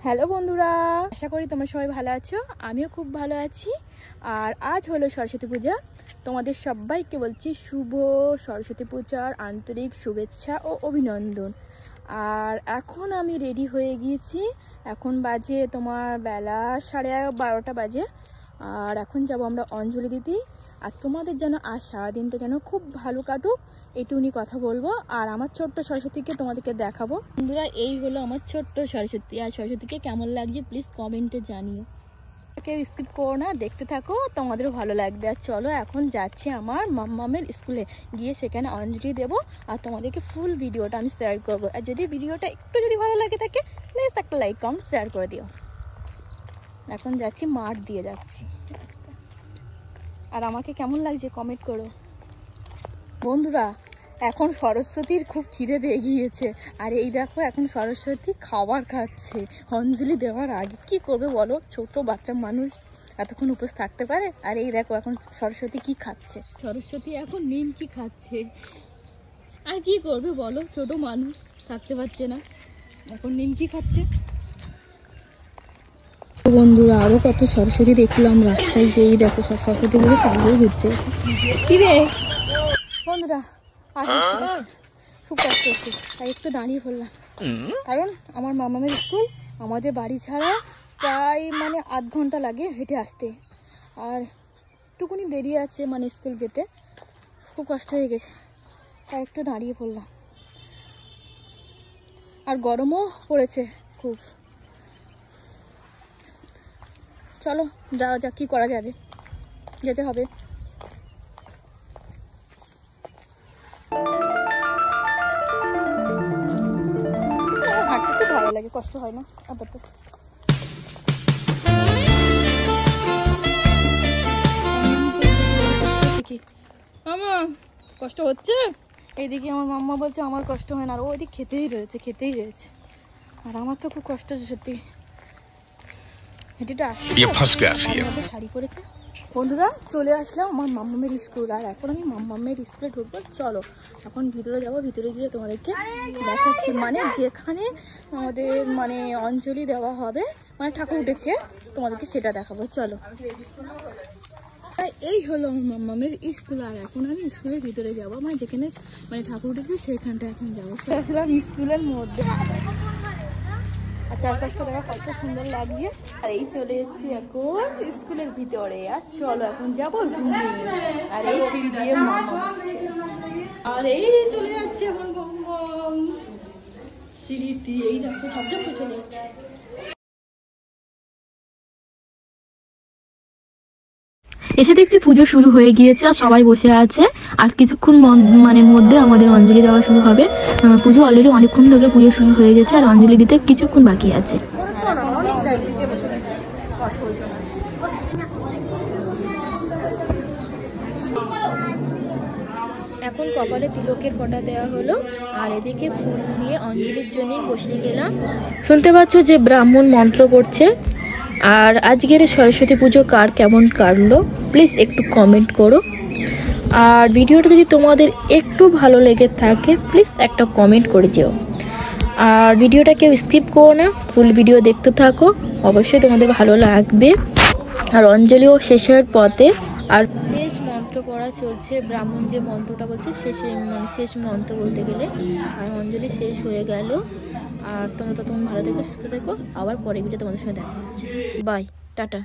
Hello বন্ধুরা, আশা করি তোমরা সবাই ভালো আছো। আমিও খুব ভালো আছি। আর আজ হলো সরস্বতী পূজা। তোমাদের সবাইকে বলছি শুভ সরস্বতী পূজার আন্তরিক শুভেচ্ছা ও অভিনন্দন। আর এখন আমি রেডি হয়ে গিয়েছি। এখন বাজে তোমার বেলা 12:30 বাজে। আর এখন যাব আমরা অঞ্জলি দিতে। আর তোমাদের যেন আজ সারাদিনটা যেন খুব ভালো কাটুক, এইটুকুনি কথা বলবো। আর আমার ছোট্ট সরস্বতীকে তোমাদেরকে দেখাবো। বন্ধুরা, এই হলো আমার ছোট্ট সরস্বতী। আর সরস্বতীকে কেমন লাগছে প্লিজ কমেন্টে জানিও। কেউ স্কিপ করো না, দেখতে থাকো, তোমাদেরও ভালো লাগবে। আর চলো এখন যাচ্ছি আমার মাম্মামের স্কুলে, গিয়ে সেখানে অঞ্জলি দেবো। আর তোমাদেরকে ফুল ভিডিওটা আমি শেয়ার করবো। আর যদি ভিডিওটা একটু যদি ভালো লাগে থাকে প্লিজ একটা লাইক কমেন্ট শেয়ার করে দিও। এখন যাচ্ছি, মাঠ দিয়ে যাচ্ছি। আর আমাকে কেমন লাগছে কমেন্ট করো বন্ধুরা। এখন সরস্বতীর খুব খিদে পেয়ে গিয়েছে। আর এই দেখো এখন সরস্বতী খাবার খাচ্ছে অঞ্জলি দেওয়ার আগে। কি করবে বলো, ছোট বাচ্চা মানুষ এতক্ষণ উপোস থাকতে পারে? আর এই দেখো এখন সরস্বতী কি খাচ্ছে। সরস্বতী এখন নিমকি খাচ্ছে। আর কি করবে বলো, ছোট মানুষ থাকতে পারছে না, এখন নিমকি খাচ্ছে। বন্ধুরা, আরো কত সরস্বতী দেখলাম রাস্তায়। এই দেখো সব সরস্বতীগুলো সামনেই ঘুরছে। কি রে বন্ধুরা, আর খুব কষ্ট হচ্ছে, তাই একটু দাঁড়িয়ে পড়লাম। কারণ আমার মামামের স্কুল আমাদের বাড়ি ছাড়া প্রায় আধ ঘন্টা লাগে হেঁটে আসতে। আর একটুকুনি দেরি আছে স্কুল যেতে, খুব কষ্ট হয়ে গেছে, তাই একটু দাঁড়িয়ে পড়লাম। আর গরমও পড়েছে খুব। চলো যাওয়া যাক, কি করা যাবে, যেতে হবে। হাঁটতে খুব ভালো লাগে, কষ্ট হয় না আপাতত। মামা কষ্ট হচ্ছে? এইদিকে আমার মাম্মা বলছে আমার কষ্ট হয় না, আর ওইদিক খেতেই রয়েছে। আর আমার তো খুব কষ্ট হচ্ছে সত্যি। হেঁটেটা আসছে, শাড়ি পরেছে। বন্ধুরা, চলে আসলাম আমার মাম্মামের স্কুল। আর এখন আমি মাম্মামের স্কুলে ঢুকবো। চলো এখন ভিতরে যাবো, ভিতরে গিয়ে তোমাদেরকে দেখাচ্ছি যেখানে আমাদের অঞ্জলি দেওয়া হবে, ঠাকুর উঠেছে, তোমাদেরকে সেটা দেখাবো। চলো, এই হলো আমার মাম্মামের স্কুল। আর এখন আমি স্কুলের ভিতরে যাবো, যেখানে ঠাকুর উঠেছে সেখানটা এখন যাবো। আসলাম স্কুলের মধ্যে। আর চারপাশটা দেখা কত সুন্দর লাগছে। আর এই চলে এসেছি এখন স্কুলের ভিতরে। আর চলো এখন যাবো রুমে। আর এই সিঁড়ি দিয়ে মামা হচ্ছে। আর এই চলে যাচ্ছে এখন বম সিঁড়িটি। এই দেখো ঝপঝপ করে চলে যাচ্ছে। এসে দেখছি পুজো শুরু হয়ে গিয়েছে আর সবাই বসে আছে। আর কিছুক্ষণ মধ্যে আমাদের অঞ্জলি দেওয়া শুরু হবে। পুজো অলরেডি অনেকক্ষণ ধরে পুজো শুরু হয়ে গেছে, আর অঞ্জলি দিতে কিছুক্ষণ বাকি আছে। এখন কপালে তিলকের ফোঁটা দেওয়া হলো। আর এদিকে ফুল নিয়ে অঞ্জলির জন্য বসে গেলাম। শুনতে পাচ্ছ যে ব্রাহ্মণ মন্ত্র পড়ছে। আর আজকের সরস্বতী পুজো কার কেমন কাটলো প্লিজ একটু কমেন্ট করো। আর ভিডিওটা যদি তোমাদের একটু ভালো লেগে থাকে প্লিজ একটা কমেন্ট করে যেও। আর ভিডিওটা কেউ স্কিপ করো না, ফুল ভিডিও দেখতে থাকো, অবশ্যই তোমাদের ভালো লাগবে। আর অঞ্জলিও শেষের পথে। আর শেষ মন্ত্র পড়া চলছে, ব্রাহ্মণ যে মন্ত্রটা বলছে শেষ মন্ত্র বলতে গেলে। আর অঞ্জলি শেষ হয়ে গেল। আর তোমরা ভালো থেকো, সুস্থ থেকো। আবার পরে ভিডিও তোমাদের সঙ্গে দেখা হচ্ছে। Bye, tata.